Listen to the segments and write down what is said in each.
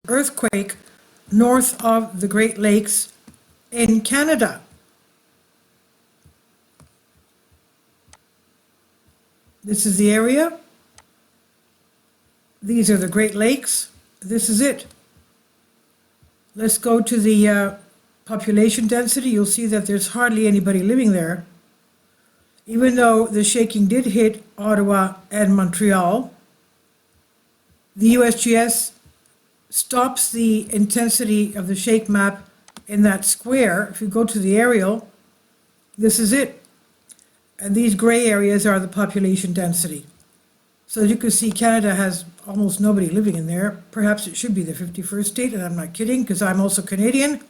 Earthquake north of the Great Lakes in Canada. This is the area. These are the Great Lakes. This is it. Let's go to the population density. You'll see that there's hardly anybody living there. Even though the shaking did hit Ottawa and Montreal, the USGS stops the intensity of the shake map in that square. If you go to the aerial, this is it. And these gray areas are the population density. So as you can see, Canada has almost nobody living in there. Perhaps it should be the 51st state, and I'm not kidding, because I'm also Canadian.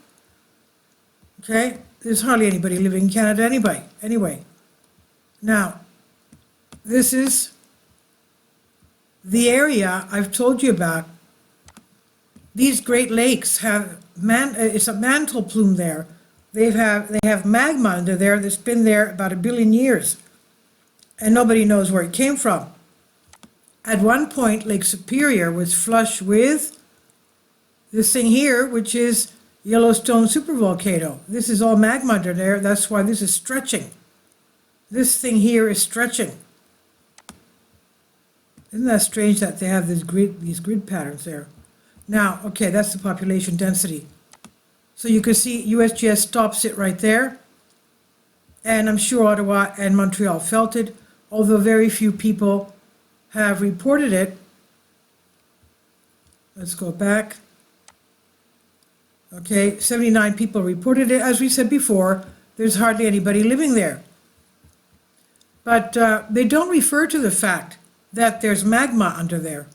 Okay, there's hardly anybody living in Canada anyway. Now, this is the area I've told you about. These Great Lakes have, it's a mantle plume there. They have magma under there that's been there about 1 billion years, and nobody knows where it came from. At one point, Lake Superior was flush with this thing here, which is Yellowstone supervolcano. This is all magma under there. That's why this is stretching. This thing here is stretching. Isn't that strange that they have these grid patterns there? Now, okay, that's the population density. So you can see USGS stops it right there. And I'm sure Ottawa and Montreal felt it, although very few people have reported it. Let's go back. Okay, 79 people reported it. As we said before, there's hardly anybody living there. But they don't refer to the fact that there's magma under there.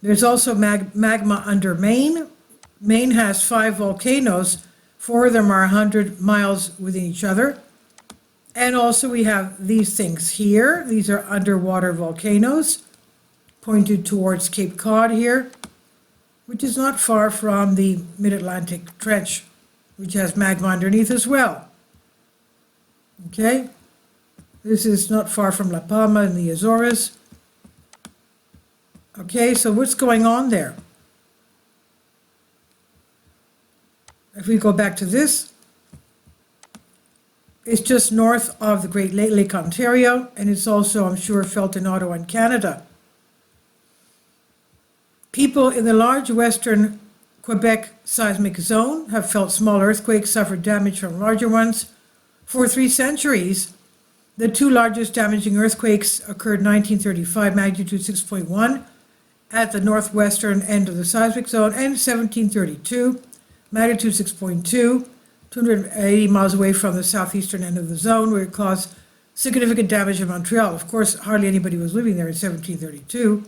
There's also magma under Maine. Maine has 5 volcanoes. 4 of them are 100 miles within each other. And also we have these things here. These are underwater volcanoes pointed towards Cape Cod here, which is not far from the Mid-Atlantic Trench, which has magma underneath as well. Okay, this is not far from La Palma in the Azores. Okay, so what's going on there? If we go back to this, it's just north of the Great Lake Ontario, and it's also, I'm sure, felt in Ottawa and Canada. People in the large western Quebec seismic zone have felt small earthquakes, suffered damage from larger ones. For 3 centuries, the 2 largest damaging earthquakes occurred in 1935, magnitude 6.1, at the northwestern end of the seismic zone, and 1732, magnitude 6.2, 280 miles away from the southeastern end of the zone, where it caused significant damage in Montreal. Of course, hardly anybody was living there in 1732.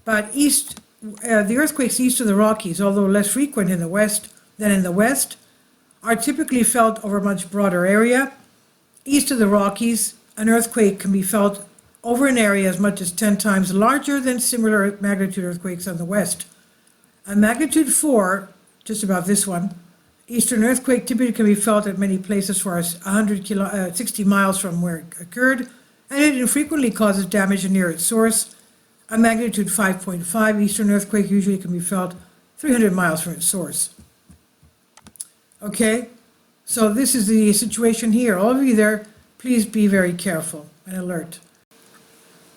But the earthquakes east of the Rockies, although less frequent in the west than in the west, are typically felt over a much broader area. East of the Rockies, an earthquake can be felt over an area as much as 10 times larger than similar magnitude earthquakes on the west. A magnitude 4, just about this one, eastern earthquake typically can be felt at many places as far as 60 miles from where it occurred, and it infrequently causes damage near its source. A magnitude 5.5 eastern earthquake usually can be felt 300 miles from its source. Okay, so this is the situation here. All of you there, please be very careful and alert.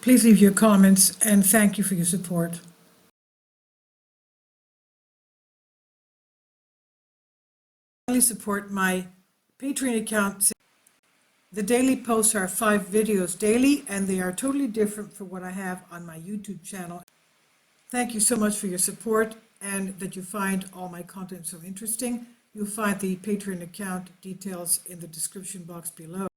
Please leave your comments, and thank you for your support. Support my Patreon account. The daily posts are 5 videos daily, and they are totally different from what I have on my YouTube channel. Thank you so much for your support, and that you find all my content so interesting. You'll find the Patreon account details in the description box below.